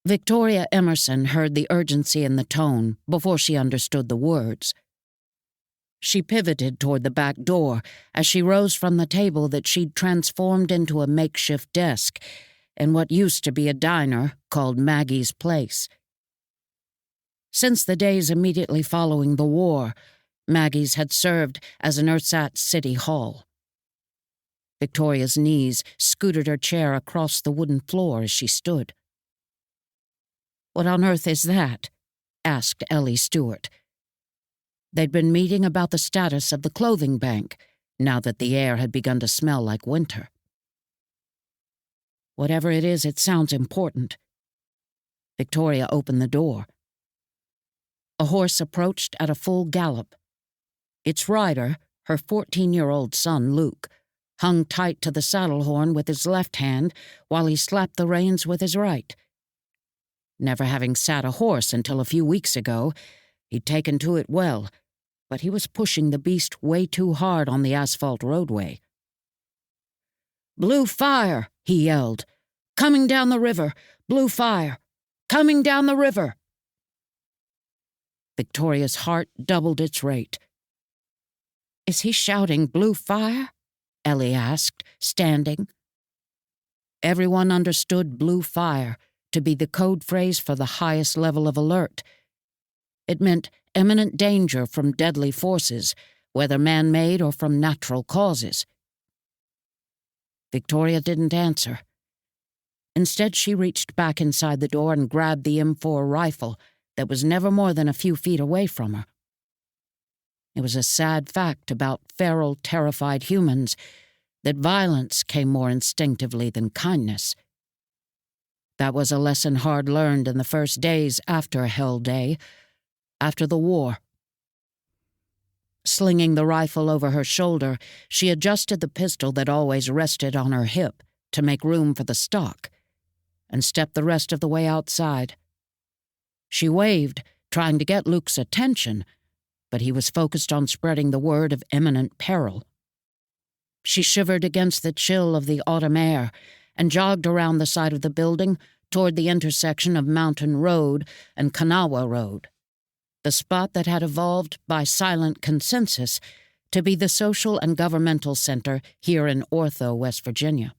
Victoria Emerson heard the urgency in the tone before she understood the words. She pivoted toward the back door as she rose from the table that she'd transformed into a makeshift desk in what used to be a diner called Maggie's Place. Since the days immediately following the war, Maggie's had served as an ersatz city hall. Victoria's knees scooted her chair across the wooden floor as she stood. "What on earth is that?" asked Ellie Stewart. They'd been meeting about the status of the clothing bank, now that the air had begun to smell like winter. "Whatever it is, it sounds important." Victoria opened the door. A horse approached at a full gallop. Its rider, her 14-year-old son Luke, hung tight to the saddle horn with his left hand while he slapped the reins with his right. Never having sat a horse until a few weeks ago, he'd taken to it well, but he was pushing the beast way too hard on the asphalt roadway. "Blue fire!" he yelled. "Coming down the river! Blue fire! Coming down the river!" Victoria's heart doubled its rate. "Is he shouting blue fire?" Ellie asked, standing. Everyone understood blue fire to be the code phrase for the highest level of alert. It meant imminent danger from deadly forces, whether man-made or from natural causes. Victoria didn't answer. Instead, she reached back inside the door and grabbed the M4 rifle that was never more than a few feet away from her. It was a sad fact about feral, terrified humans that violence came more instinctively than kindness. That was a lesson hard learned in the first days after Hell Day, after the war. Slinging the rifle over her shoulder, she adjusted the pistol that always rested on her hip to make room for the stock, and stepped the rest of the way outside. She waved, trying to get Luke's attention, but he was focused on spreading the word of imminent peril. She shivered against the chill of the autumn air and jogged around the side of the building toward the intersection of Mountain Road and Kanawha Road, the spot that had evolved by silent consensus to be the social and governmental center here in Ortho, West Virginia.